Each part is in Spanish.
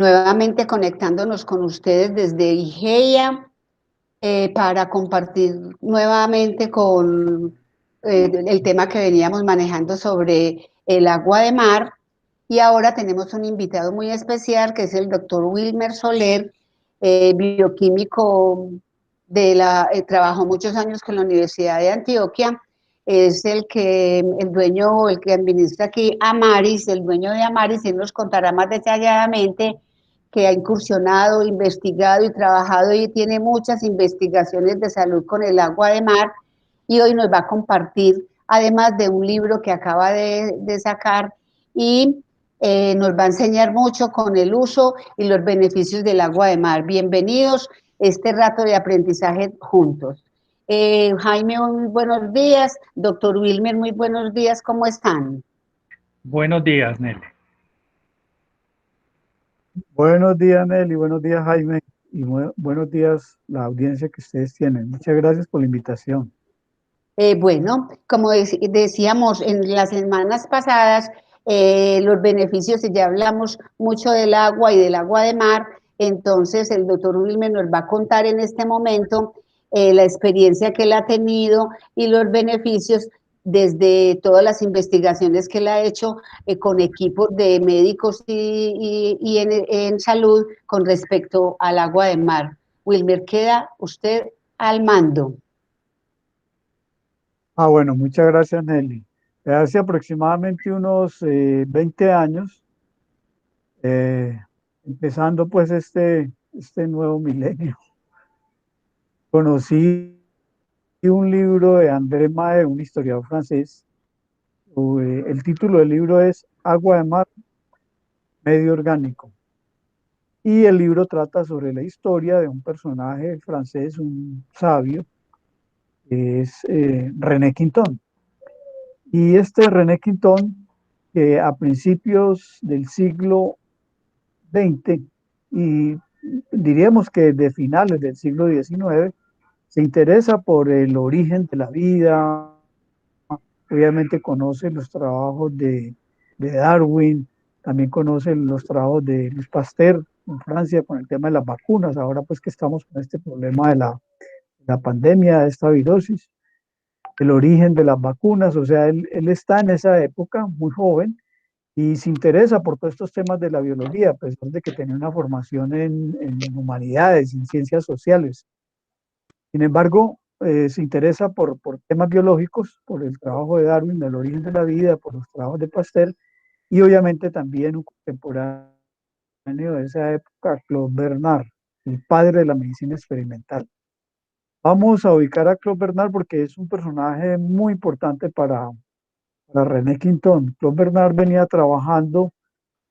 nuevamente conectándonos con ustedes desde IGEA para compartir nuevamente con el tema que veníamos manejando sobre el agua de mar. Y ahora tenemos un invitado muy especial que es el doctor Wilmer Soler, bioquímico trabajó muchos años con la Universidad de Antioquia, es el dueño, el que administra aquí Amaris, el dueño de Amaris, él nos contará más detalladamente que ha incursionado, investigado y trabajado y tiene muchas investigaciones de salud con el agua de mar y hoy nos va a compartir, además de un libro que acaba de sacar y nos va a enseñar mucho con el uso y los beneficios del agua de mar. Bienvenidos a este rato de aprendizaje juntos. Jaime, muy buenos días. Doctor Wilmer, muy buenos días. ¿Cómo están? Buenos días, Nelly. Buenos días, Nelly, buenos días, Jaime, y buenos días, la audiencia que ustedes tienen. Muchas gracias por la invitación. Bueno, como decíamos en las semanas pasadas, los beneficios, y ya hablamos mucho del agua y del agua de mar, entonces el doctor Wilmer nos va a contar en este momento la experiencia que él ha tenido y los beneficios desde todas las investigaciones que él ha hecho con equipos de médicos y en salud con respecto al agua de mar. Wilmer, queda usted al mando. Bueno, muchas gracias, Nelly. Hace aproximadamente unos 20 años, eh, empezando pues este nuevo milenio, conocí un libro de André Mae, un historiador francés. El título del libro es Agua de mar, medio orgánico. Y el libro trata sobre la historia de un personaje francés, un sabio, que es René Quinton. Y este René Quinton, que a principios del siglo XX y diríamos que de finales del siglo XIX, se interesa por el origen de la vida, obviamente conoce los trabajos de Darwin, también conoce los trabajos de Louis Pasteur en Francia con el tema de las vacunas, ahora pues que estamos con este problema de la pandemia, de esta virosis, el origen de las vacunas, o sea, él está en esa época muy joven y se interesa por todos estos temas de la biología, a pesar de que tenía una formación en humanidades, en ciencias sociales. Sin embargo, se interesa por temas biológicos, por el trabajo de Darwin, del origen de la vida, por los trabajos de Pasteur, y obviamente también un contemporáneo de esa época, Claude Bernard, el padre de la medicina experimental. Vamos a ubicar a Claude Bernard porque es un personaje muy importante para René Quinton. Claude Bernard venía trabajando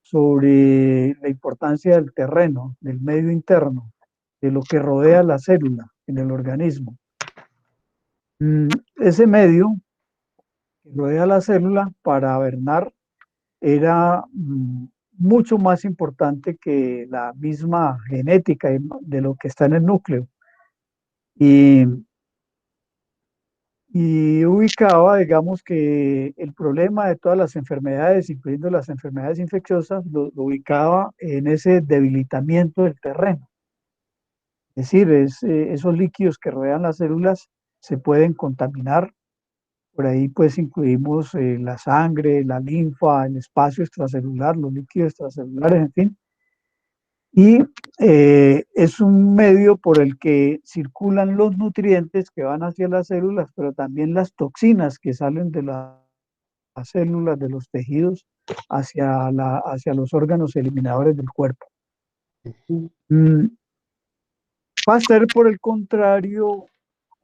sobre la importancia del terreno, del medio interno, de lo que rodea la célula en el organismo. Ese medio que rodea la célula para Bernard era mucho más importante que la misma genética de lo que está en el núcleo. Y, y ubicaba, digamos, que el problema de todas las enfermedades, incluyendo las enfermedades infecciosas, lo ubicaba en ese debilitamiento del terreno. Es decir, esos líquidos que rodean las células se pueden contaminar. Por ahí pues incluimos la sangre, la linfa, el espacio extracelular, los líquidos extracelulares, en fin. Y es un medio por el que circulan los nutrientes que van hacia las células, pero también las toxinas que salen de las células, de los tejidos, hacia los órganos eliminadores del cuerpo. Mm, Pasteur, por el contrario,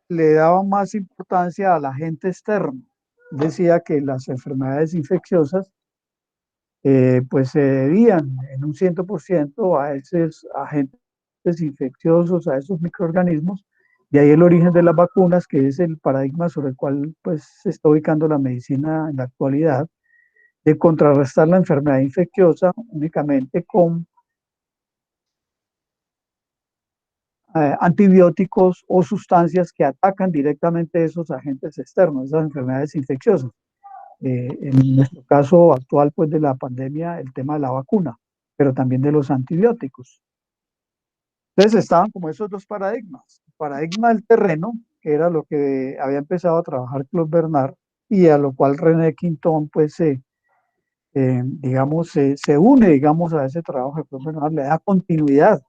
le daba más importancia al agente externo. Decía que las enfermedades infecciosas pues se debían en un 100% a esos agentes infecciosos, a esos microorganismos, de ahí el origen de las vacunas, que es el paradigma sobre el cual pues se está ubicando la medicina en la actualidad, de contrarrestar la enfermedad infecciosa únicamente con antibióticos o sustancias que atacan directamente esos agentes externos, esas enfermedades infecciosas. En nuestro caso actual, pues de la pandemia, el tema de la vacuna. pero también de los antibióticos. Entonces estaban como esos dos paradigmas. El paradigma del terreno, que era lo que había empezado a trabajar Claude Bernard, y a lo cual René Quintón, pues, digamos, se une, digamos, a ese trabajo de Claude Bernard, le da continuidad,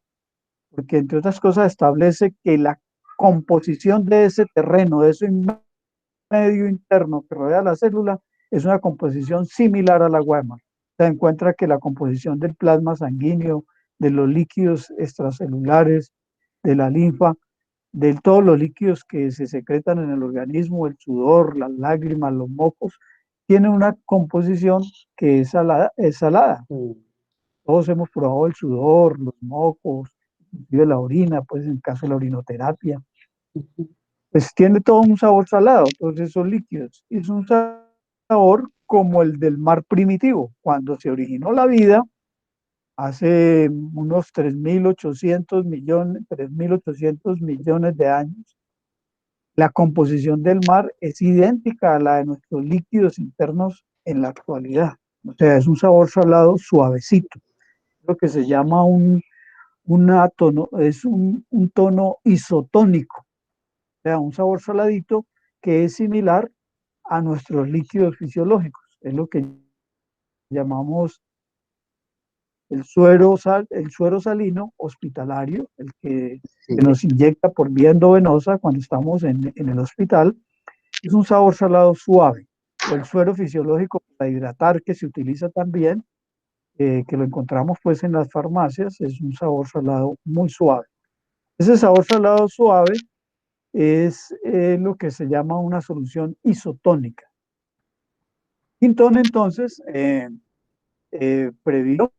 porque entre otras cosas establece que la composición de ese terreno, de ese medio interno que rodea la célula, es una composición similar a la agua de mar. Se encuentra que la composición del plasma sanguíneo, de los líquidos extracelulares, de la linfa, de todos los líquidos que se secretan en el organismo, el sudor, las lágrimas, los mocos, tiene una composición que es salada, es salada. Todos hemos probado el sudor, los mocos, inclusive la orina, pues en el caso de la orinoterapia. Pues tiene todo un sabor salado, todos esos líquidos. Y es un sabor como el del mar primitivo. Cuando se originó la vida, hace unos 3.800 millones, 3.800 millones de años, la composición del mar es idéntica a la de nuestros líquidos internos en la actualidad. O sea, es un sabor salado suavecito, lo que se llama un tono isotónico, o sea, un sabor saladito que es similar a nuestros líquidos fisiológicos. Es lo que llamamos el suero salino hospitalario, el que se nos inyecta por vía endovenosa cuando estamos en el hospital. Es un sabor salado suave. O el suero fisiológico para hidratar, que se utiliza también, que lo encontramos pues en las farmacias, es un sabor salado muy suave. Ese sabor salado suave es lo que se llama una solución isotónica. Quintón entonces previó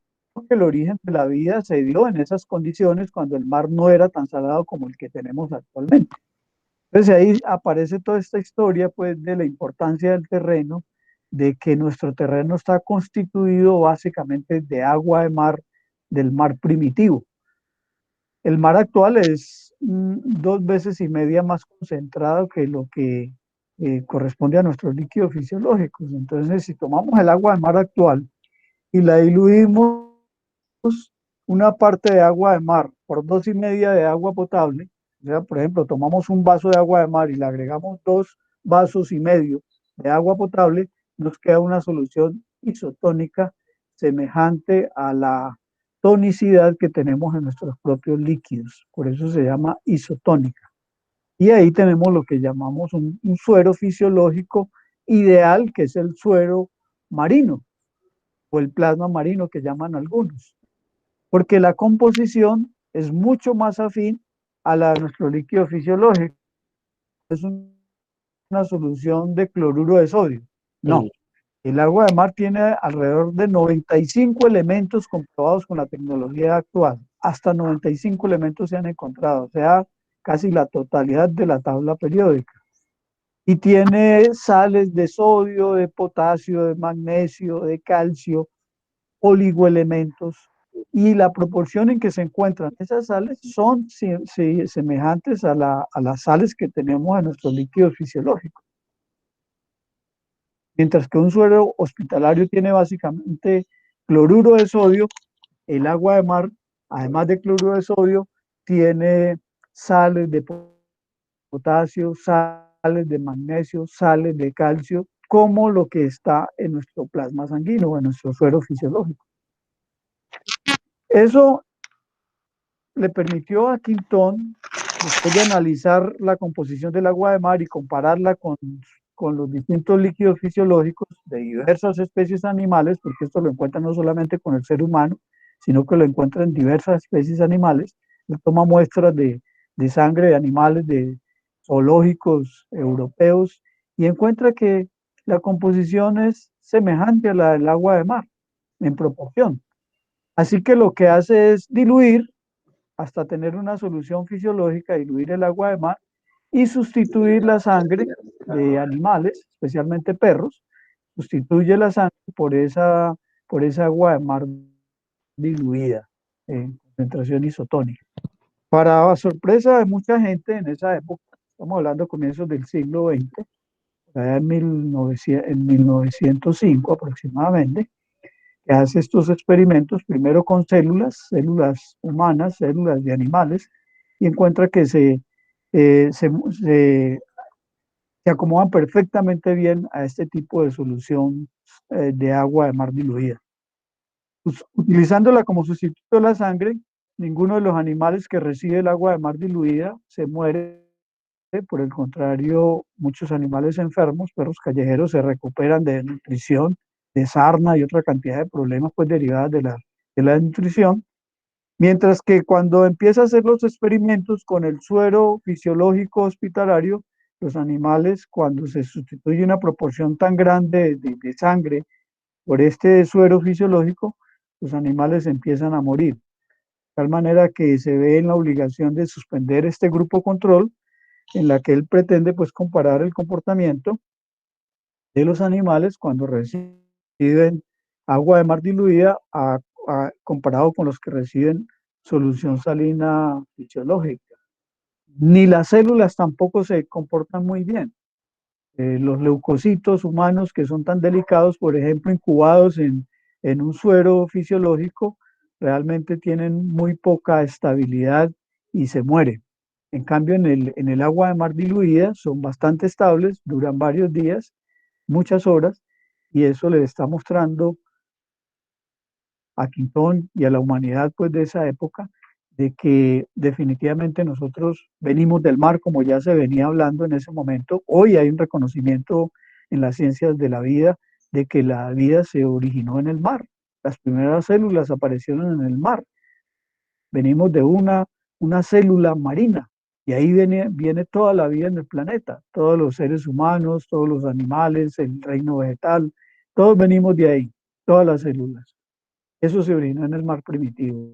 que el origen de la vida se dio en esas condiciones cuando el mar no era tan salado como el que tenemos actualmente. Entonces ahí aparece toda esta historia pues de la importancia del terreno, de que nuestro terreno está constituido básicamente de agua de mar, del mar primitivo. El mar actual es 2 veces y media más concentrado que lo que corresponde a nuestros líquidos fisiológicos. Entonces, si tomamos el agua de mar actual y la diluimos una parte de agua de mar por 2,5 de agua potable, o sea, por ejemplo, tomamos un vaso de agua de mar y le agregamos 2,5 vasos de agua potable, nos queda una solución isotónica semejante a la tonicidad que tenemos en nuestros propios líquidos. Por eso se llama isotónica. Y ahí tenemos lo que llamamos un suero fisiológico ideal, que es el suero marino o el plasma marino que llaman algunos, porque la composición es mucho más afín a la de nuestro líquido fisiológico. Es una solución de cloruro de sodio. No, el agua de mar tiene alrededor de 95 elementos comprobados con la tecnología actual. Hasta 95 elementos se han encontrado, o sea, casi la totalidad de la tabla periódica. Y tiene sales de sodio, de potasio, de magnesio, de calcio, oligoelementos, y la proporción en que se encuentran esas sales son semejantes a las sales que tenemos en nuestros líquidos fisiológicos. Mientras que un suero hospitalario tiene básicamente cloruro de sodio, el agua de mar, además de cloruro de sodio, tiene sales de potasio, sales de magnesio, sales de calcio, como lo que está en nuestro plasma sanguíneo, en nuestro suero fisiológico. Eso le permitió a Quintón, después de analizar la composición del agua de mar y compararla con los distintos líquidos fisiológicos de diversas especies animales, porque esto lo encuentra no solamente con el ser humano, sino que lo encuentra en diversas especies animales. Él toma muestras de sangre de animales de zoológicos europeos y encuentra que la composición es semejante a la del agua de mar en proporción. Así que lo que hace es diluir hasta tener una solución fisiológica, diluir el agua de mar y sustituir la sangre de animales, especialmente perros, sustituye la sangre por esa agua de mar diluida en concentración isotónica. Para sorpresa de mucha gente en esa época, estamos hablando de comienzos del siglo XX, en 1905 aproximadamente, que hace estos experimentos, primero con células humanas, células de animales, y encuentra que eh, se, se- se acomodan perfectamente bien a este tipo de solución de agua de mar diluida. Utilizándola como sustituto de la sangre, ninguno de los animales que recibe el agua de mar diluida se muere. Por el contrario, muchos animales enfermos, perros callejeros, se recuperan de nutrición, de sarna y otra cantidad de problemas pues, derivadas de la nutrición. Mientras que cuando empieza a hacer los experimentos con el suero fisiológico hospitalario, los animales, cuando se sustituye una proporción tan grande de sangre por este suero fisiológico, los animales empiezan a morir. De tal manera que se ve en la obligación de suspender este grupo control en la que él pretende pues comparar el comportamiento de los animales cuando reciben agua de mar diluida comparado con los que reciben solución salina fisiológica. Ni las células tampoco se comportan muy bien. Los leucocitos humanos que son tan delicados, por ejemplo, incubados en un suero fisiológico, realmente tienen muy poca estabilidad y se mueren. En cambio, en el agua de mar diluida son bastante estables, duran varios días, muchas horas, y eso le está mostrando a Quintón y a la humanidad pues, de esa época de que definitivamente nosotros venimos del mar, como ya se venía hablando en ese momento. Hoy hay un reconocimiento en las ciencias de la vida de que la vida se originó en el mar. Las primeras células aparecieron en el mar. Venimos de una célula marina y ahí viene toda la vida en el planeta, todos los seres humanos, todos los animales, el reino vegetal, todos venimos de ahí, todas las células. Eso se originó en el mar primitivo.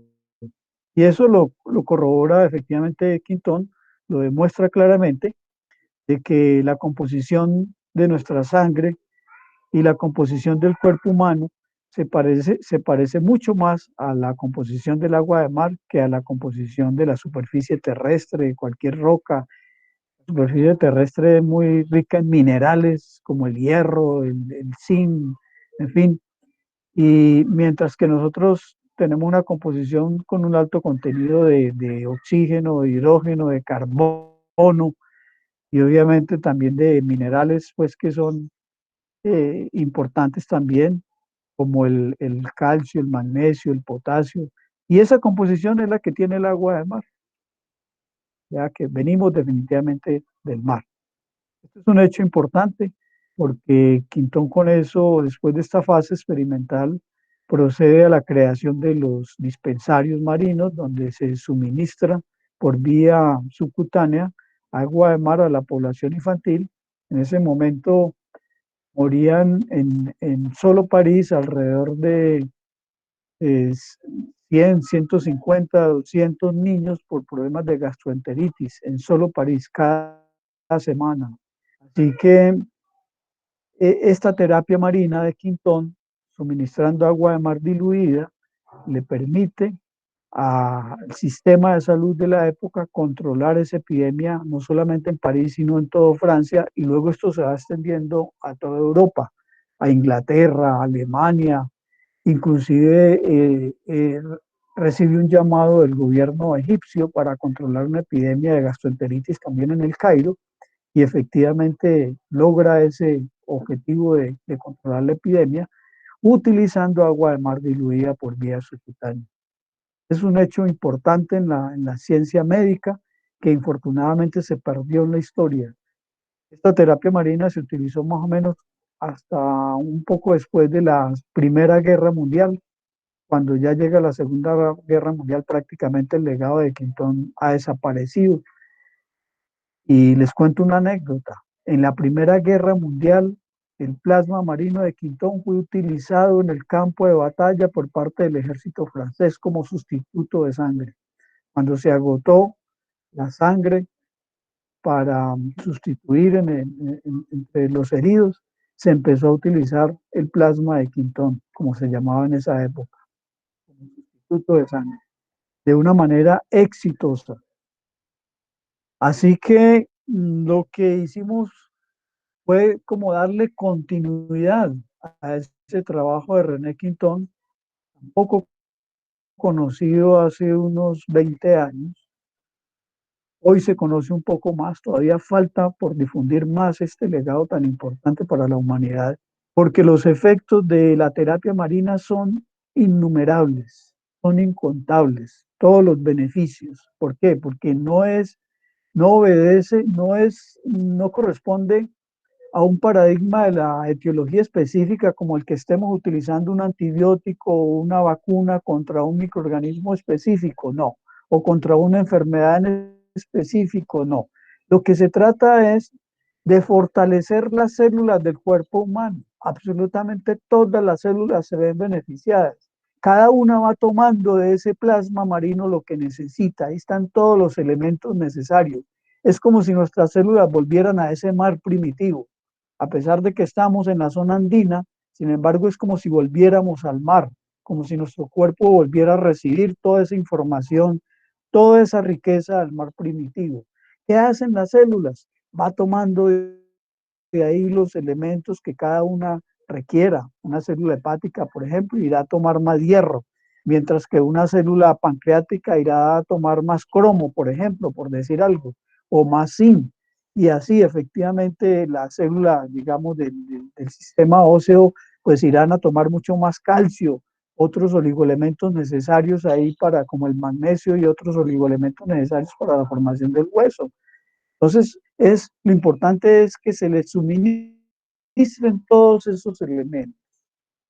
Y eso lo corrobora efectivamente Quintón, lo demuestra claramente, de que la composición de nuestra sangre y la composición del cuerpo humano se parece mucho más a la composición del agua de mar que a la composición de la superficie terrestre, de cualquier roca. La superficie terrestre es muy rica en minerales como el hierro, el zinc, en fin. Y mientras que nosotros tenemos una composición con un alto contenido de oxígeno, de hidrógeno, de carbono y obviamente también de minerales, pues que son importantes también, como el calcio, el magnesio, el potasio. Y esa composición es la que tiene el agua de mar, ya que venimos definitivamente del mar. Esto es un hecho importante porque Quintón con eso, después de esta fase experimental, procede a la creación de los dispensarios marinos, donde se suministra por vía subcutánea agua de mar a la población infantil. En ese momento morían en solo París alrededor de 100, 150, 200 niños por problemas de gastroenteritis, en solo París cada semana. Así que esta terapia marina de Quintón, suministrando agua de mar diluida, le permite al sistema de salud de la época controlar esa epidemia, no solamente en París, sino en toda Francia, y luego esto se va extendiendo a toda Europa, a Inglaterra, a Alemania, inclusive recibió un llamado del gobierno egipcio para controlar una epidemia de gastroenteritis también en el Cairo, y efectivamente logra ese objetivo de controlar la epidemia utilizando agua de mar diluida por vía subcutánea. Es un hecho importante en la ciencia médica que infortunadamente se perdió en la historia. Esta terapia marina se utilizó más o menos hasta un poco después de la Primera Guerra Mundial. Cuando ya llega la Segunda Guerra Mundial, prácticamente el legado de Quintón ha desaparecido. Y les cuento una anécdota. En la Primera Guerra Mundial, el plasma marino de Quintón fue utilizado en el campo de batalla por parte del ejército francés como sustituto de sangre. Cuando se agotó la sangre para sustituir entre los heridos, se empezó a utilizar el plasma de Quintón, como se llamaba en esa época, como sustituto de sangre, de una manera exitosa. Así que lo que hicimos fue como darle continuidad a ese trabajo de René Quintón poco conocido hace unos 20 años. Hoy se conoce un poco más, todavía falta por difundir más este legado tan importante para la humanidad, porque los efectos de la terapia marina son innumerables, son incontables, todos los beneficios. ¿Por qué? Porque no obedece, no corresponde a un paradigma de la etiología específica como el que estemos utilizando un antibiótico o una vacuna contra un microorganismo específico, no, o contra una enfermedad en específico, no. Lo que se trata es de fortalecer las células del cuerpo humano. Absolutamente todas las células se ven beneficiadas. Cada una va tomando de ese plasma marino lo que necesita. Ahí están todos los elementos necesarios. Es como si nuestras células volvieran a ese mar primitivo. A pesar de que estamos en la zona andina, sin embargo, es como si volviéramos al mar, como si nuestro cuerpo volviera a recibir toda esa información, toda esa riqueza del mar primitivo. ¿Qué hacen las células? Va tomando de ahí los elementos que cada una requiera. Una célula hepática, por ejemplo, irá a tomar más hierro, mientras que una célula pancreática irá a tomar más cromo, por ejemplo, por decir algo, o más zinc. Y así efectivamente las células, digamos, del sistema óseo, pues irán a tomar mucho más calcio, otros oligoelementos necesarios ahí para, como el magnesio y otros oligoelementos necesarios para la formación del hueso. Entonces, lo importante es que se les suministren todos esos elementos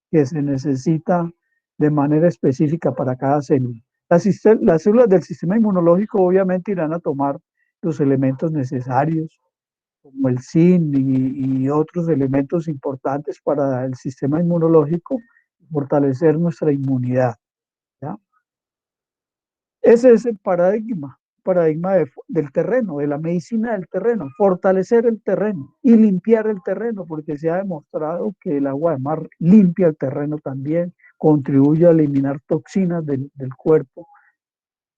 que se necesitan de manera específica para cada célula. Las células del sistema inmunológico obviamente irán a tomar los elementos necesarios, como el zinc y otros elementos importantes para el sistema inmunológico, fortalecer nuestra inmunidad, ¿ya? Ese es el paradigma del terreno, de la medicina del terreno, fortalecer el terreno y limpiar el terreno, porque se ha demostrado que el agua de mar limpia el terreno también, contribuye a eliminar toxinas del cuerpo,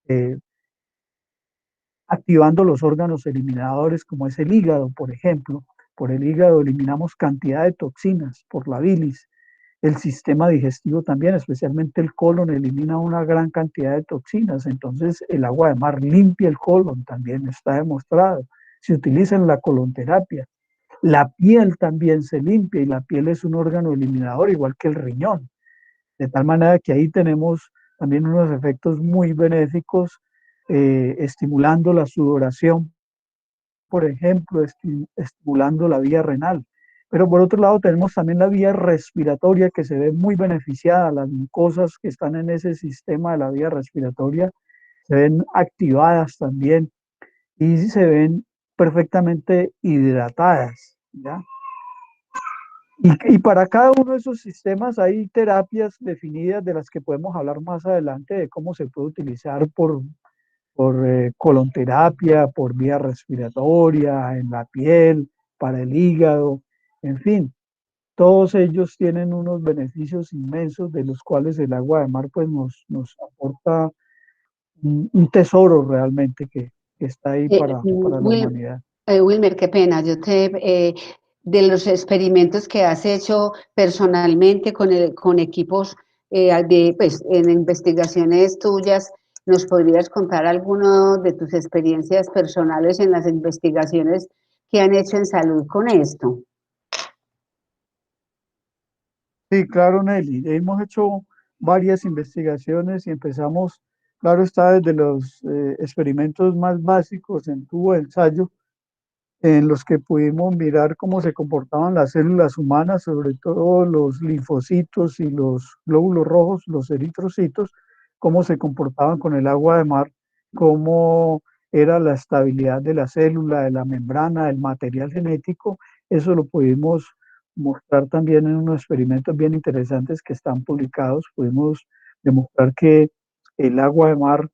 eh, activando los órganos eliminadores como es el hígado, por ejemplo. Por el hígado eliminamos cantidad de toxinas por la bilis. El sistema digestivo también, especialmente el colon, elimina una gran cantidad de toxinas. Entonces, el agua de mar limpia el colon, también está demostrado. Se utiliza en la colonterapia. La piel también se limpia y la piel es un órgano eliminador, igual que el riñón. De tal manera que ahí tenemos también unos efectos muy benéficos, estimulando la sudoración, por ejemplo, estimulando la vía renal. Pero por otro lado tenemos también la vía respiratoria que se ve muy beneficiada. Las mucosas que están en ese sistema de la vía respiratoria se ven activadas también y se ven perfectamente hidratadas, ¿ya? Y para cada uno de esos sistemas hay terapias definidas de las que podemos hablar más adelante de cómo se puede utilizar por colonterapia, por vía respiratoria, en la piel, para el hígado, en fin, todos ellos tienen unos beneficios inmensos de los cuales el agua de mar pues nos aporta un tesoro realmente que está ahí para la humanidad. Wilmer, qué pena, de los experimentos que has hecho personalmente con equipos pues, en investigaciones tuyas, ¿nos podrías contar alguno de tus experiencias personales en las investigaciones que han hecho en salud con esto? Sí, claro, Nelly. Hemos hecho varias investigaciones y empezamos, claro, está desde los experimentos más básicos en tubo de ensayo, en los que pudimos mirar cómo se comportaban las células humanas, sobre todo los linfocitos y los glóbulos rojos, los eritrocitos, cómo se comportaban con el agua de mar, cómo era la estabilidad de la célula, de la membrana, del material genético. Eso lo pudimos mostrar también en unos experimentos bien interesantes que están publicados. Pudimos demostrar que el agua de mar,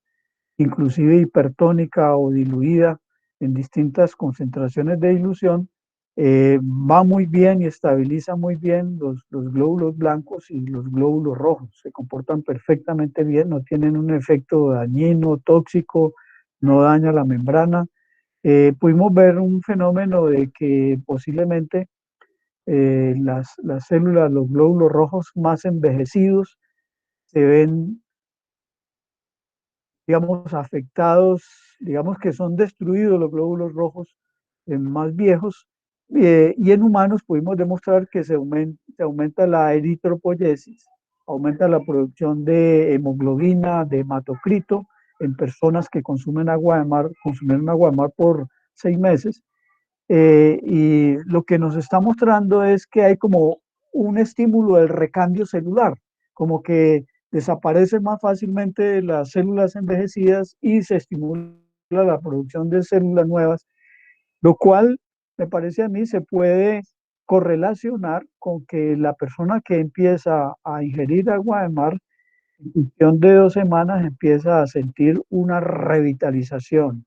inclusive hipertónica o diluida en distintas concentraciones de dilución, va muy bien y estabiliza muy bien los glóbulos blancos y los glóbulos rojos. Se comportan perfectamente bien, no tienen un efecto dañino, tóxico, no daña la membrana. Pudimos ver un fenómeno de que posiblemente las células, los glóbulos rojos más envejecidos, se ven, digamos, afectados, digamos que son destruidos los glóbulos rojos más viejos, y en humanos pudimos demostrar que se aumenta la eritropoyesis, aumenta la producción de hemoglobina, de hematocrito en personas que consumen agua de mar, consumieron agua de mar por 6 meses. Y lo que nos está mostrando es que hay como un estímulo del recambio celular, como que desaparecen más fácilmente las células envejecidas y se estimula la producción de células nuevas, lo cual me parece a mí se puede correlacionar con que la persona que empieza a ingerir agua de mar, en cuestión de 2 semanas empieza a sentir una revitalización,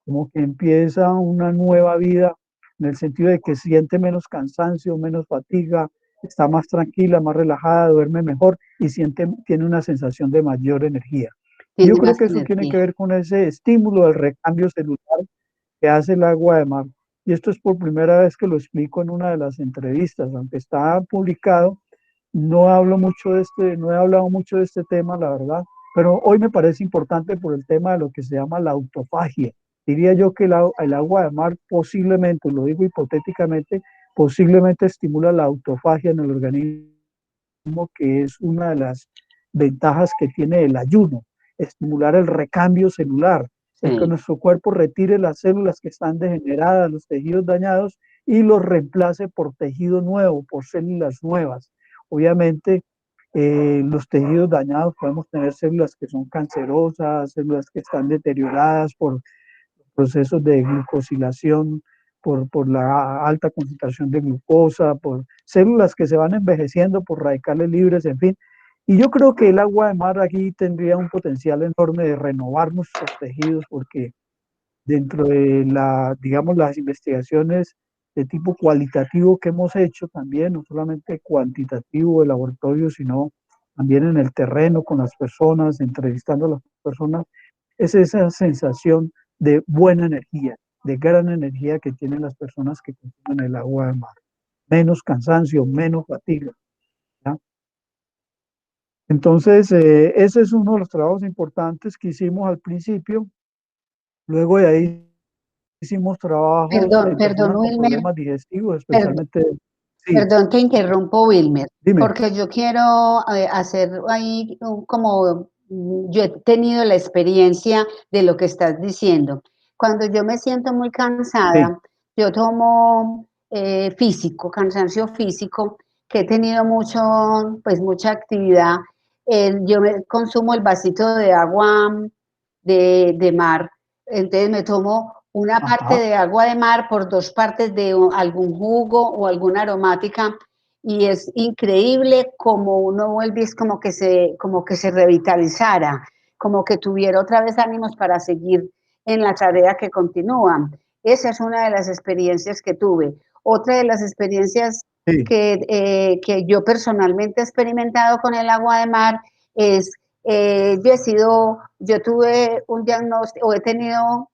como que empieza una nueva vida en el sentido de que siente menos cansancio, menos fatiga, está más tranquila, más relajada, duerme mejor y tiene una sensación de mayor energía. Y yo Tiene creo más que eso tiene que energía. ver con ese estímulo del recambio celular que hace el agua de mar. Y esto es por primera vez que lo explico en una de las entrevistas, aunque está publicado, no he hablado mucho de este tema, la verdad, pero hoy me parece importante por el tema de lo que se llama la autofagia. Diría yo que el agua de mar posiblemente, lo digo hipotéticamente, posiblemente estimula la autofagia en el organismo, que es una de las ventajas que tiene el ayuno, estimular el recambio celular, el que Sí, nuestro cuerpo retire las células que están degeneradas, los tejidos dañados, y los reemplace por tejido nuevo, por células nuevas. Obviamente, los tejidos dañados podemos tener células que son cancerosas, células que están deterioradas por procesos de glucosilación, por la alta concentración de glucosa, por células que se van envejeciendo, por radicales libres, en fin. Y yo creo que el agua de mar aquí tendría un potencial enorme de renovar nuestros tejidos, porque dentro de digamos, las investigaciones de tipo cualitativo que hemos hecho también, no solamente cuantitativo de laboratorio, sino también en el terreno con las personas, entrevistando a las personas, es esa sensación de buena energía, de gran energía que tienen las personas que consumen el agua de mar. Menos cansancio, menos fatiga. ¿Ya? Entonces, ese es uno de los trabajos importantes que hicimos al principio. Luego de ahí hicimos trabajos perdón, en perdón, personas con Wilmer, problemas digestivos, per- especialmente, sí, perdón, te interrumpo, Wilmer, dime, porque yo quiero hacer ahí como yo he tenido la experiencia de lo que estás diciendo. Cuando yo me siento muy sí, cansada, yo tomo cansancio físico, que he tenido pues mucha actividad. Consumo el vasito de agua de mar, entonces me tomo una parte ajá, de agua de mar por 2 partes de algún jugo o alguna aromática y es increíble como uno vuelve, es como que se revitalizara, como que tuviera otra vez ánimos para seguir en la tarea que continúa. Esa es una de las experiencias que tuve. Otra de las experiencias sí, que yo personalmente he experimentado con el agua de mar es, yo tuve un diagnóstico, o he tenido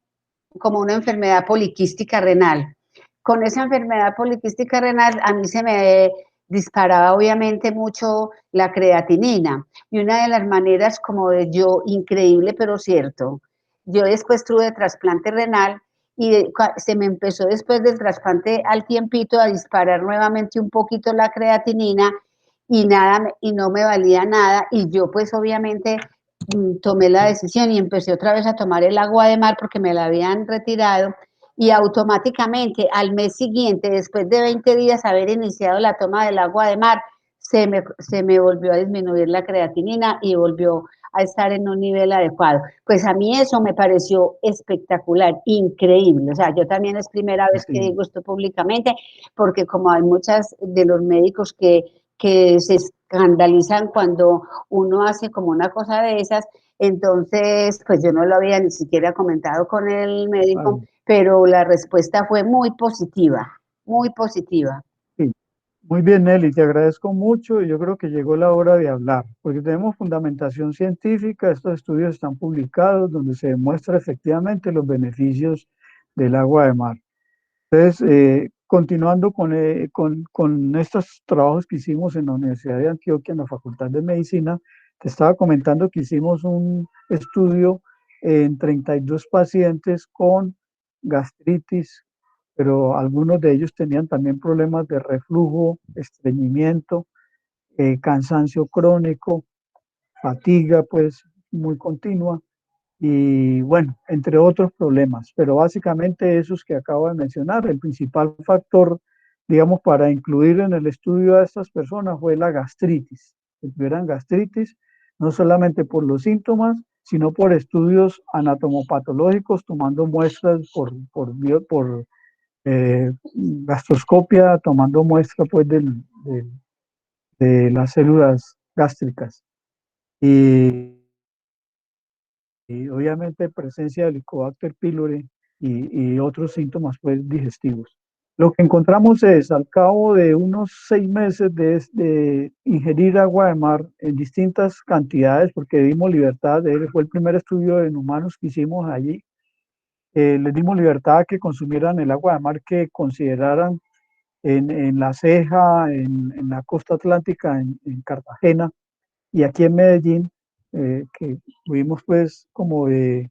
como una enfermedad poliquística renal. Con esa enfermedad poliquística renal a mí se me disparaba obviamente mucho la creatinina y una de las maneras como de yo, increíble pero cierto, yo después tuve trasplante renal y se me empezó después del trasplante al tiempito a disparar nuevamente un poquito la creatinina y nada, y no me valía nada y yo pues obviamente tomé la decisión y empecé otra vez a tomar el agua de mar porque me la habían retirado y automáticamente al mes siguiente, después de 20 días haber iniciado la toma del agua de mar, se me volvió a disminuir la creatinina y volvió a estar en un nivel adecuado. Pues a mí eso me pareció espectacular, increíble. O sea, yo también es primera vez que sí, digo esto públicamente, porque como hay muchas de los médicos que se escandalizan cuando uno hace como una cosa de esas, entonces, pues yo no lo había ni siquiera comentado con el médico, claro, pero la respuesta fue muy positiva, muy positiva. sí. Muy bien, Nelly, te agradezco mucho y yo creo que llegó la hora de hablar, porque tenemos fundamentación científica, estos estudios están publicados donde se demuestra efectivamente los beneficios del agua de mar. Entonces, continuando con estos trabajos que hicimos en la Universidad de Antioquia, en la Facultad de Medicina, te estaba comentando que hicimos un estudio en 32 pacientes con gastritis, pero algunos de ellos tenían también problemas de reflujo, estreñimiento, cansancio crónico, fatiga pues muy continua y bueno, entre otros problemas, pero básicamente esos que acabo de mencionar. El principal factor, digamos, para incluir en el estudio a estas personas fue la gastritis, que tuvieran gastritis, no solamente por los síntomas, sino por estudios anatomopatológicos, tomando muestras por gastroscopia, tomando muestra pues de las células gástricas. Y obviamente presencia de Helicobacter pylori y otros síntomas pues, digestivos. Lo que encontramos es, al cabo de unos 6 meses de ingerir agua de mar en distintas cantidades, porque dimos libertad, fue el primer estudio en humanos que hicimos allí, les dimos libertad a que consumieran el agua de mar que consideraran en La Ceja, en la costa atlántica, en Cartagena, y aquí en Medellín, que tuvimos pues como de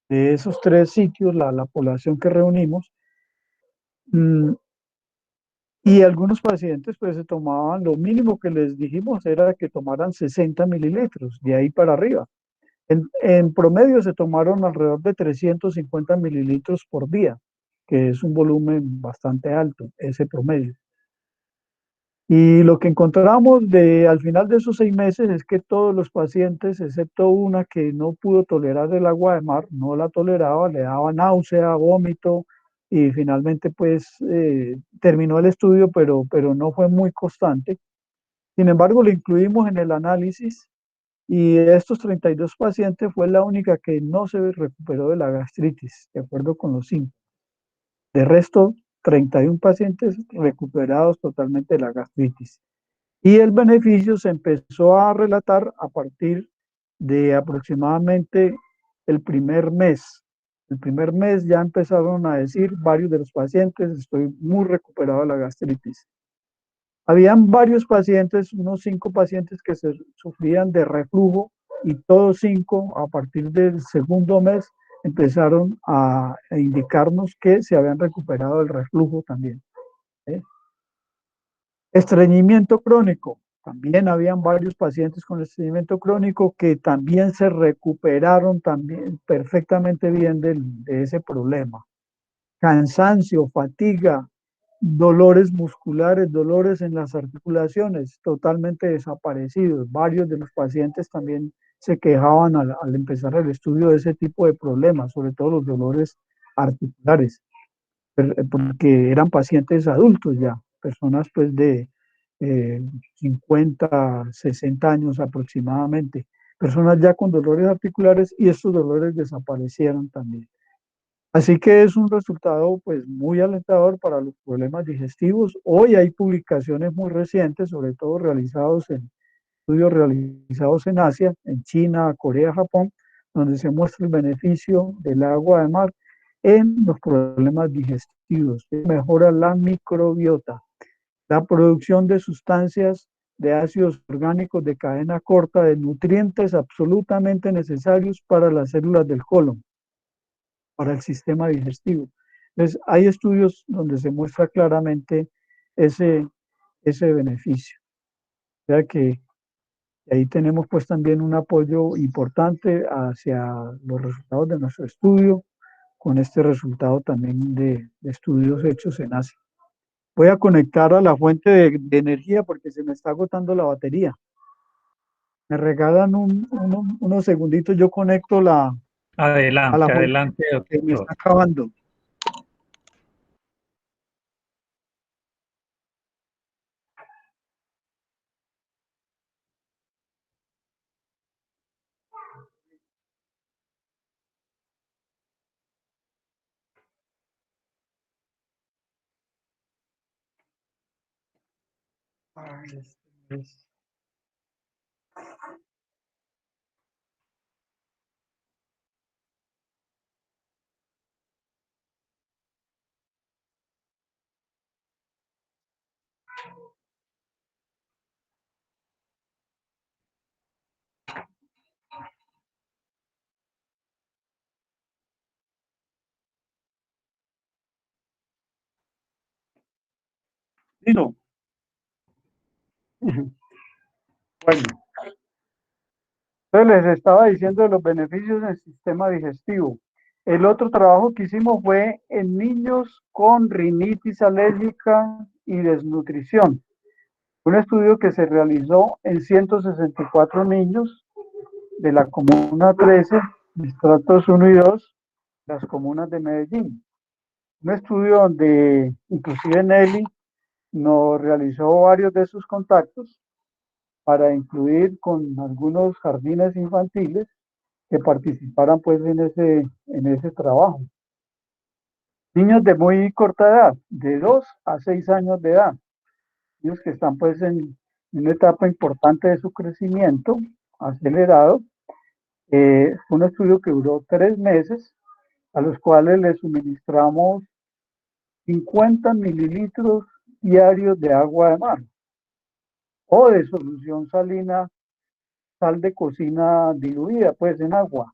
esos 3 sitios la población que reunimos, mm, y algunos pacientes pues se tomaban, lo mínimo que les dijimos era que tomaran 60 mililitros, de ahí para arriba. En promedio se tomaron alrededor de 350 mililitros por día, que es un volumen bastante alto, ese promedio. Y lo que encontramos al final de esos 6 meses es que todos los pacientes, excepto una que no pudo tolerar el agua de mar, no la toleraba, le daba náusea, vómito, y finalmente pues terminó el estudio, pero no fue muy constante. Sin embargo, lo incluimos en el análisis y de estos 32 pacientes fue la única que no se recuperó de la gastritis, de acuerdo con los síntomas. De resto, 31 pacientes recuperados totalmente de la gastritis. Y el beneficio se empezó a relatar a partir de aproximadamente el primer mes. El primer mes ya empezaron a decir varios de los pacientes, estoy muy recuperado de la gastritis. Habían varios pacientes, unos 5 pacientes que sufrían de reflujo y todos 5 a partir del segundo mes empezaron a indicarnos que se habían recuperado del reflujo también. ¿Eh? Estreñimiento crónico. También habían varios pacientes con estreñimiento crónico que también se recuperaron también perfectamente bien de ese problema. Cansancio, fatiga, dolores musculares, dolores en las articulaciones, totalmente desaparecidos. Varios de los pacientes también se quejaban al empezar el estudio de ese tipo de problemas, sobre todo los dolores articulares, porque eran pacientes adultos ya, personas pues de 50, 60 años aproximadamente, personas ya con dolores articulares y estos dolores desaparecieron también. Así que es un resultado pues muy alentador para los problemas digestivos. Hoy hay publicaciones muy recientes, sobre todo estudios realizados en Asia, en China, Corea, Japón, donde se muestra el beneficio del agua de mar en los problemas digestivos, que mejora la microbiota, la producción de sustancias de ácidos orgánicos de cadena corta, de nutrientes absolutamente necesarios para las células del colon, para el sistema digestivo. Entonces, hay estudios donde se muestra claramente ese, ese beneficio. O sea que ahí tenemos pues también un apoyo importante hacia los resultados de nuestro estudio, con este resultado también de estudios hechos en Asia. Voy a conectar a la fuente de energía porque se me está agotando la batería. Me regalan unos segunditos, yo conecto a la Adelante, fuente adelante, que me doctor. está acabando. Ay, ¿Sí, no? Bueno, entonces les estaba diciendo de los beneficios del sistema digestivo. El otro trabajo que hicimos fue en niños con rinitis alérgica y desnutrición. Un estudio que se realizó en 164 niños de la Comuna 13, estratos 1 y 2, las comunas de Medellín. Un estudio donde inclusive Nelly nos realizó varios de sus contactos para incluir con algunos jardines infantiles que participaran pues en ese trabajo. Niños de muy corta edad, de 2 a 6 años de edad, niños que están pues en una etapa importante de su crecimiento acelerado. Fue un estudio que duró 3 meses, a los cuales les suministramos 50 mililitros diarios de agua de mar o de solución salina, sal de cocina diluida pues en agua.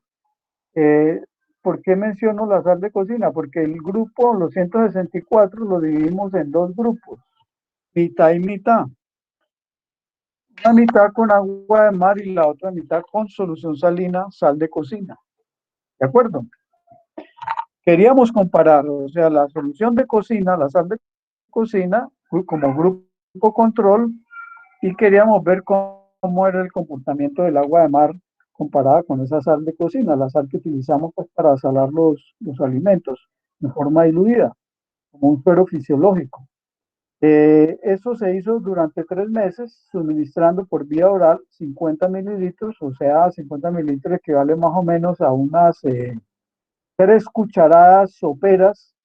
¿Por qué menciono la sal de cocina? Porque el grupo, los 164, lo dividimos en 2 grupos, mitad y mitad. Una mitad con agua de mar y la otra mitad con solución salina, sal de cocina. ¿De acuerdo? Queríamos comparar, o sea, la solución de cocina, la sal de cocina, como grupo control, y queríamos ver cómo era el comportamiento del agua de mar comparada con esa sal de cocina, la sal que utilizamos pues, para salar los alimentos de forma diluida, como un suero fisiológico. Eso se hizo durante 3 meses, suministrando por vía oral 50 mililitros, o sea, 50 mililitros equivale más o menos a unas 3 cucharadas soperas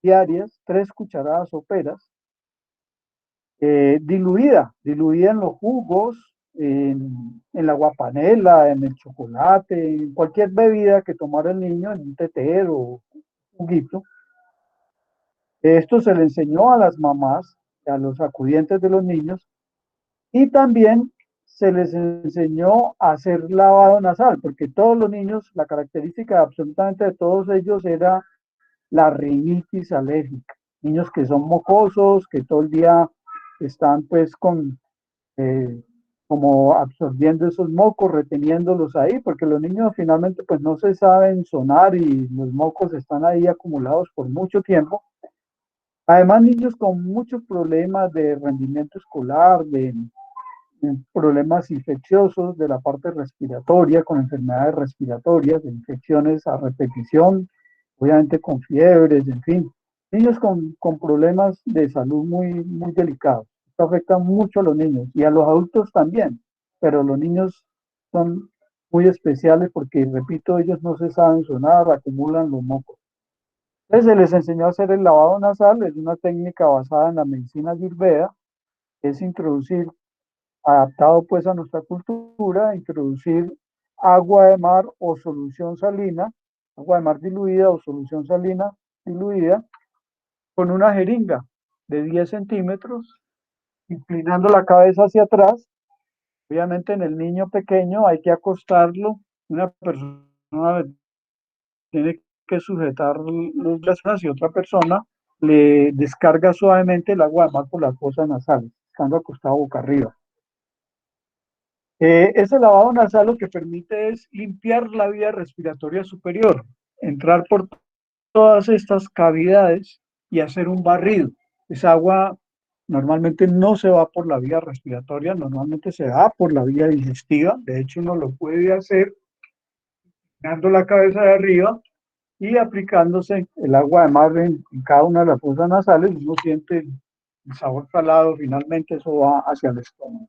diarias, 3 cucharadas soperas, diluida en los jugos, en la guapanela, en el chocolate, en cualquier bebida que tomara el niño, en un tetero o juguito. Esto se le enseñó a las mamás, a los acudientes de los niños, y también se les enseñó a hacer lavado nasal, porque todos los niños, la característica absolutamente de todos ellos era la rinitis alérgica. Niños que son mocosos, que todo el día están pues como absorbiendo esos mocos, reteniéndolos ahí, porque los niños finalmente pues no se saben sonar y los mocos están ahí acumulados por mucho tiempo. Además, niños con muchos problemas de rendimiento escolar, de problemas infecciosos de la parte respiratoria, con enfermedades respiratorias, de infecciones a repetición, obviamente con fiebres, en fin. Niños con problemas de salud muy delicados. Esto afecta mucho a los niños y a los adultos también, pero los niños son muy especiales porque, repito, ellos no se saben sonar, acumulan los mocos. Entonces se les enseñó a hacer el lavado nasal, es una técnica basada en la medicina ayurveda, es introducir, adaptado pues a nuestra cultura, introducir agua de mar o solución salina, agua de mar diluida o solución salina diluida, con una jeringa de 10 centímetros, inclinando la cabeza hacia atrás. Obviamente en el niño pequeño hay que acostarlo, una persona tiene que sujetar los brazos y otra persona le descarga suavemente el agua de mar por las fosas nasales, estando acostado boca arriba. Ese lavado nasal lo que permite es limpiar la vía respiratoria superior, entrar por todas estas cavidades y hacer un barrido. Esa agua normalmente no se va por la vía respiratoria, normalmente se va por la vía digestiva. De hecho, uno lo puede hacer dando la cabeza de arriba y aplicándose el agua de mar en cada una de las fosas nasales. Uno siente el sabor salado, finalmente eso va hacia el estómago.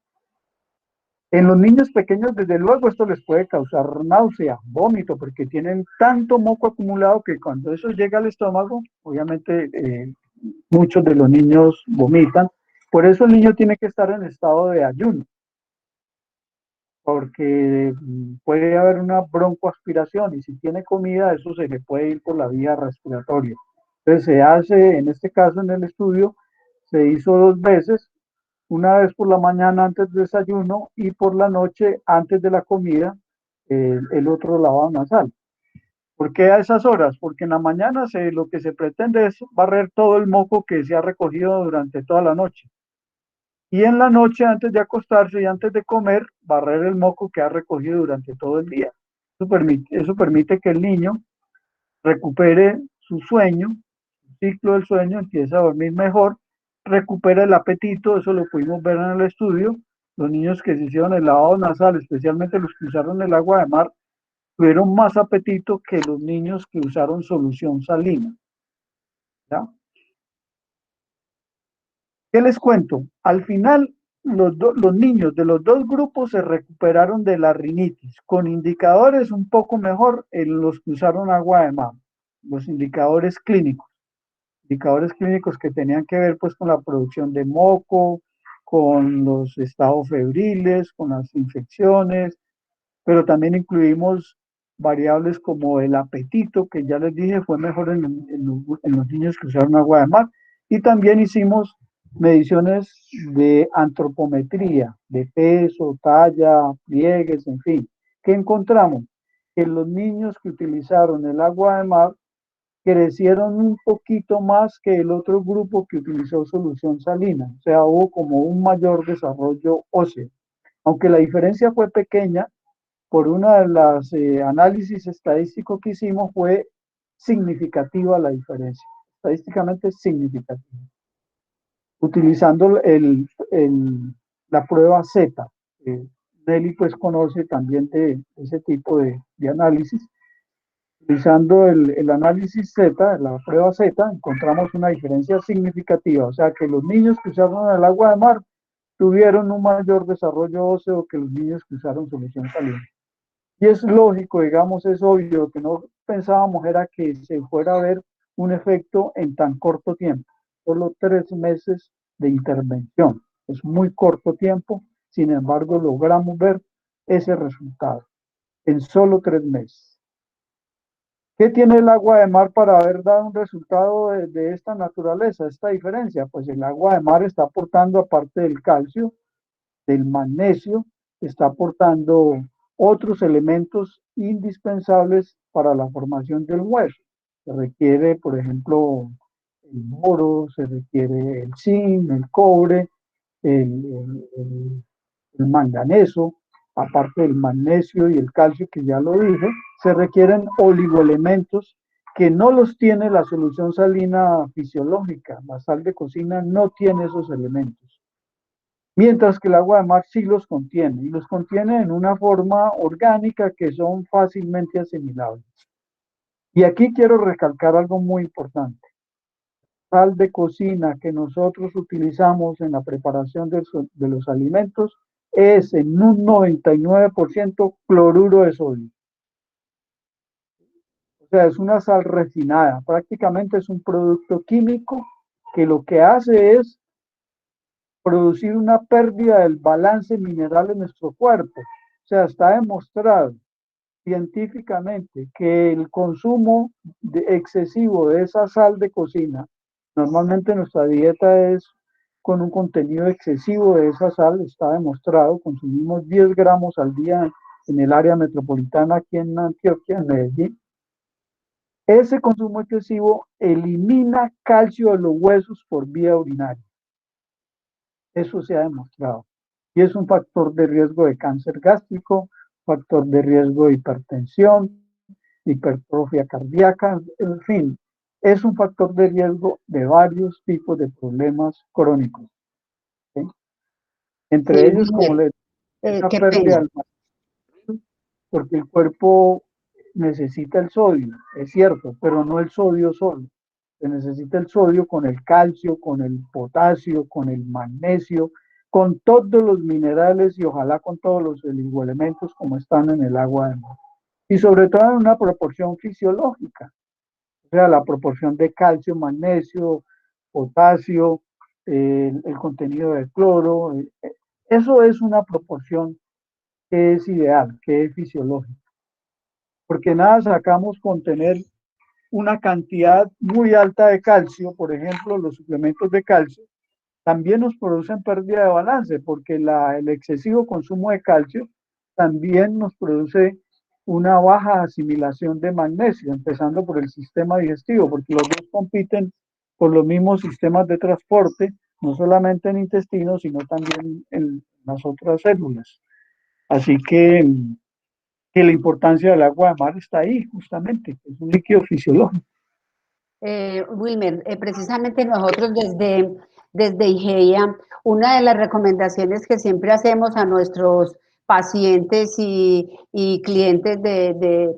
En los niños pequeños, desde luego, esto les puede causar náusea, vómito, porque tienen tanto moco acumulado que cuando eso llega al estómago, obviamente muchos de los niños vomitan. Por eso el niño tiene que estar en estado de ayuno, porque puede haber una broncoaspiración y si tiene comida, eso se le puede ir por la vía respiratoria. Entonces se hace, en este caso en el estudio, se hizo 2 veces, una vez por la mañana antes del desayuno y por la noche antes de la comida, el otro lavado nasal. ¿Por qué a esas horas? Porque en la mañana lo que se pretende es barrer todo el moco que se ha recogido durante toda la noche. Y en la noche, antes de acostarse y antes de comer, barrer el moco que ha recogido durante todo el día. Eso permite que el niño recupere su sueño, el ciclo del sueño, empieza a dormir mejor, recupera el apetito, eso lo pudimos ver en el estudio. Los niños que se hicieron el lavado nasal, especialmente los que usaron el agua de mar, tuvieron más apetito que los niños que usaron solución salina. ¿Ya? ¿Qué les cuento? Al final, los niños de los dos grupos se recuperaron de la rinitis, con indicadores un poco mejor en los que usaron agua de mar, los indicadores clínicos que tenían que ver pues con la producción de moco, con los estados febriles, con las infecciones, pero también incluimos variables como el apetito, que ya les dije fue mejor en los niños que usaron agua de mar, y también hicimos mediciones de antropometría, de peso, talla, pliegues, en fin. ¿Qué encontramos? Que los niños que utilizaron el agua de mar crecieron un poquito más que el otro grupo que utilizó solución salina, o sea, hubo como un mayor desarrollo óseo. Aunque la diferencia fue pequeña, por una de las análisis estadísticos que hicimos fue significativa la diferencia, estadísticamente significativa. Utilizando la prueba Z, Nelly pues conoce también de ese tipo de análisis. Utilizando el análisis Z, la prueba Z, encontramos una diferencia significativa, o sea que los niños que usaron el agua de mar tuvieron un mayor desarrollo óseo que los niños que usaron solución salina. Y es lógico, digamos, es obvio que no pensábamos era que se fuera a ver un efecto en tan corto tiempo, solo 3 meses de intervención. Es muy corto tiempo, sin embargo, logramos ver ese resultado en solo 3 meses. ¿Qué tiene el agua de mar para haber dado un resultado de esta naturaleza, esta diferencia? Pues el agua de mar está aportando, aparte del calcio, del magnesio, está aportando otros elementos indispensables para la formación del hueso. Se requiere, por ejemplo, el boro, se requiere el zinc, el cobre, el manganeso, aparte del magnesio y el calcio que ya lo dije, se requieren oligoelementos que no los tiene la solución salina fisiológica. La sal de cocina no tiene esos elementos. Mientras que el agua de mar sí los contiene, y los contiene en una forma orgánica que son fácilmente asimilables. Y aquí quiero recalcar algo muy importante. Sal de cocina que nosotros utilizamos en la preparación de los alimentos es en un 99% cloruro de sodio. O sea, es una sal refinada, prácticamente es un producto químico que lo que hace es producir una pérdida del balance mineral en nuestro cuerpo. O sea, está demostrado científicamente que el consumo excesivo de esa sal de cocina, normalmente nuestra dieta es con un contenido excesivo de esa sal, está demostrado, consumimos 10 gramos al día en el área metropolitana aquí en Antioquia, en Medellín. Ese consumo excesivo elimina calcio de los huesos por vía urinaria. Eso se ha demostrado. Y es un factor de riesgo de cáncer gástrico, factor de riesgo de hipertensión, hipertrofia cardíaca, en fin, es un factor de riesgo de varios tipos de problemas crónicos. ¿Sí? Entre ellos, como les digo, esa qué pérdida pena. del magnesio, porque el cuerpo necesita el sodio, es cierto, pero no el sodio solo. Se necesita el sodio con el calcio, con el potasio, con el magnesio, con todos los minerales y ojalá con todos los oligoelementos como están en el agua de mar. Y sobre todo en una proporción fisiológica, o sea, la proporción de calcio, magnesio, potasio, el contenido de cloro. Eso es una proporción que es ideal, que es fisiológica. Porque nada sacamos con tener una cantidad muy alta de calcio, por ejemplo, los suplementos de calcio, también nos producen pérdida de balance, porque el excesivo consumo de calcio también nos produce una baja asimilación de magnesio, empezando por el sistema digestivo, porque los dos compiten por los mismos sistemas de transporte, no solamente en intestino, sino también en las otras células. Así que la importancia del agua de mar está ahí, justamente, es un líquido fisiológico. Wilmer, precisamente nosotros desde IGEA, una de las recomendaciones que siempre hacemos a nuestros pacientes y clientes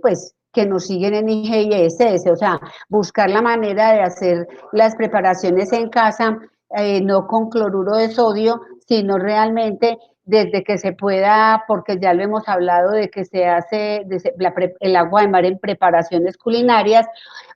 pues, que nos siguen en IGEA es ese, o sea, buscar la manera de hacer las preparaciones en casa, no con cloruro de sodio, sino realmente desde que se pueda, porque ya lo hemos hablado de que se hace el agua de mar en preparaciones culinarias,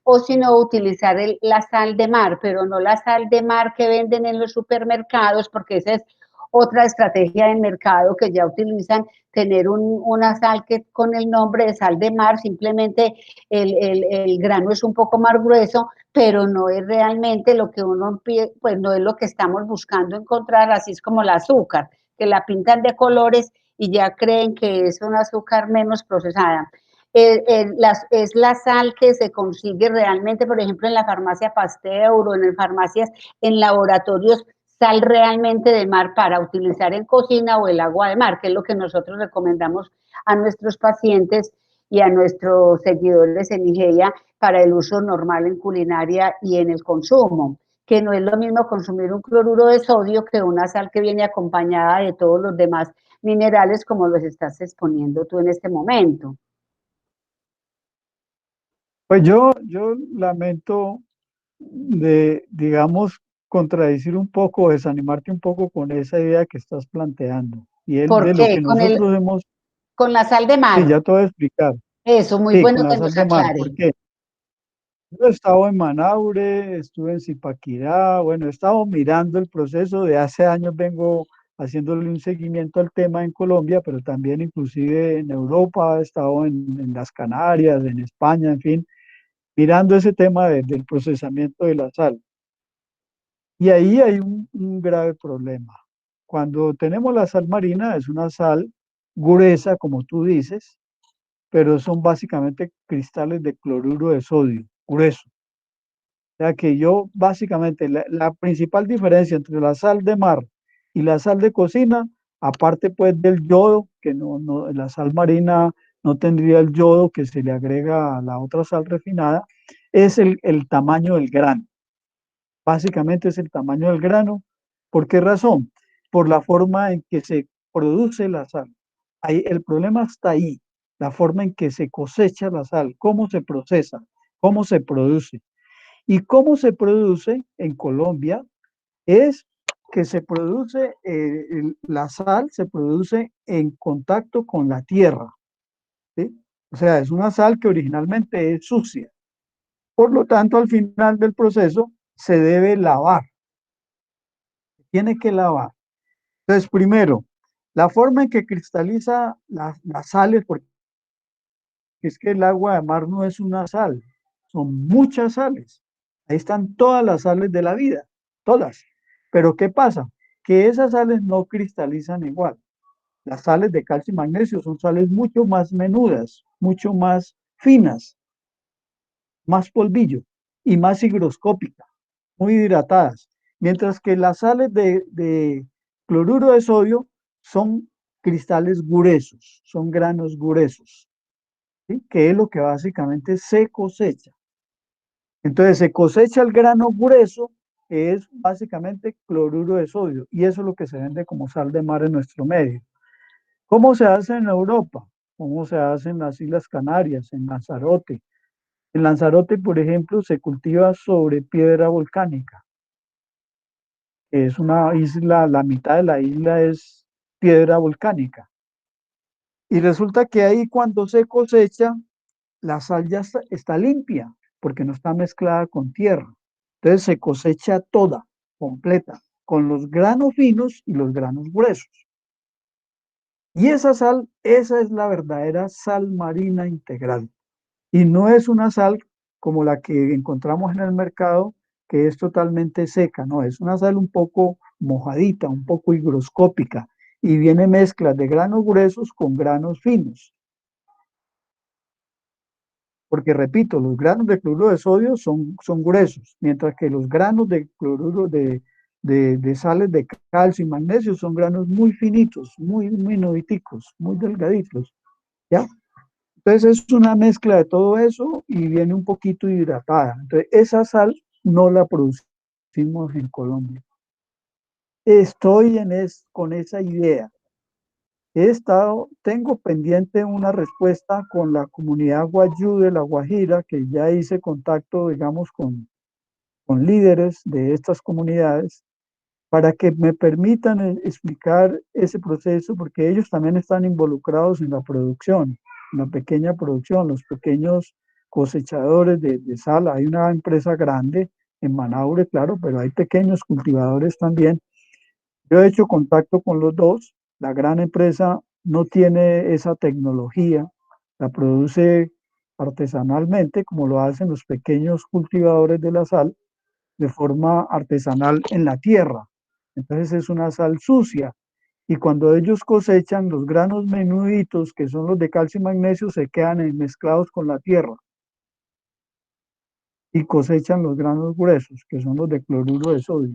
o si no, utilizar la sal de mar, pero no la sal de mar que venden en los supermercados, porque esa es otra estrategia del mercado que ya utilizan, tener una sal que con el nombre de sal de mar, simplemente el grano es un poco más grueso, pero no es realmente lo que uno, pues no es lo que estamos buscando encontrar, así es como el azúcar, que la pintan de colores y ya creen que es un azúcar menos procesada. Es la sal que se consigue realmente, por ejemplo, en la farmacia Pasteur o en farmacias, en laboratorios, sal realmente de mar para utilizar en cocina o el agua de mar, que es lo que nosotros recomendamos a nuestros pacientes y a nuestros seguidores en IGEA para el uso normal en culinaria y en el consumo, que no es lo mismo consumir un cloruro de sodio que una sal que viene acompañada de todos los demás minerales como los estás exponiendo tú en este momento. Pues yo lamento digamos, contradecir un poco, desanimarte un poco con esa idea que estás planteando. Y ¿Por de lo qué? que nosotros hemos, Con la sal de sí, mar. ya te voy a explicar. Eso, muy Sí, bueno con la que sal nos de mar, aclare. porque yo he estado en Manaure, estuve en Zipaquirá, bueno, he estado mirando el proceso, de hace años vengo haciéndole un seguimiento al tema en Colombia, pero también inclusive en Europa, he estado en las Canarias, en España, en fin, mirando ese tema del procesamiento de la sal. Y ahí hay un grave problema. Cuando tenemos la sal marina, es una sal gruesa, como tú dices, pero son básicamente cristales de cloruro de sodio, grueso. O sea que yo, básicamente, la principal diferencia entre la sal de mar y la sal de cocina, aparte pues del yodo, que la sal marina no tendría el yodo que se le agrega a la otra sal refinada, es el tamaño del grano. Básicamente es el tamaño del grano. ¿Por qué razón? Por la forma en que se produce la sal. Ahí, el problema está ahí, la forma en que se cosecha la sal, cómo se procesa, cómo se produce. Y cómo se produce en Colombia es que se produce, la sal se produce en contacto con la tierra, ¿sí? O sea, es una sal que originalmente es sucia. Por lo tanto, al final del proceso se debe lavar, tiene que lavar. Entonces, primero, la forma en que cristaliza las sales, porque es que el agua de mar no es una sal, son muchas sales. Ahí están todas las sales de la vida, todas. Pero ¿qué pasa? Que esas sales no cristalizan igual. Las sales de calcio y magnesio son sales mucho más menudas, mucho más finas, más polvillo y más higroscópicas, muy hidratadas. Mientras que las sales de cloruro de sodio son cristales gruesos, son granos gruesos, ¿sí? Que es lo que básicamente se cosecha. Entonces se cosecha el grano grueso, que es básicamente cloruro de sodio, y eso es lo que se vende como sal de mar en nuestro medio. ¿Cómo se hace en Europa? ¿Cómo se hace en las Islas Canarias, en Lanzarote? En Lanzarote, por ejemplo, se cultiva sobre piedra volcánica. Es una isla, la mitad de la isla es piedra volcánica. Y resulta que ahí cuando se cosecha, la sal ya está limpia, porque no está mezclada con tierra. Entonces se cosecha toda, completa, con los granos finos y los granos gruesos. Y esa sal, esa es la verdadera sal marina integral. Y no es una sal como la que encontramos en el mercado, que es totalmente seca, no, es una sal un poco mojadita, un poco higroscópica, y viene mezcla de granos gruesos con granos finos. porque repito, los granos de cloruro de sodio son gruesos, mientras que los granos de cloruro de sales de calcio y magnesio son granos muy finitos, muy minuticos, muy delgaditos, ¿ya? Entonces es una mezcla de todo eso y viene un poquito hidratada. Entonces esa sal no la producimos en Colombia. Estoy con esa idea. Tengo pendiente una respuesta con la comunidad Guayú de La Guajira, que ya hice contacto, digamos, con líderes de estas comunidades, para que me permitan explicar ese proceso, porque ellos también están involucrados en la producción, en la pequeña producción, los pequeños cosechadores de sal. Hay una empresa grande en Manaure, claro, pero hay pequeños cultivadores también. Yo he hecho contacto con los dos. La gran empresa no tiene esa tecnología, la produce artesanalmente, como lo hacen los pequeños cultivadores de la sal, de forma artesanal en la tierra. Entonces es una sal sucia. Y cuando ellos cosechan, los granos menuditos, que son los de calcio y magnesio, se quedan mezclados con la tierra. Y cosechan los granos gruesos, que son los de cloruro de sodio.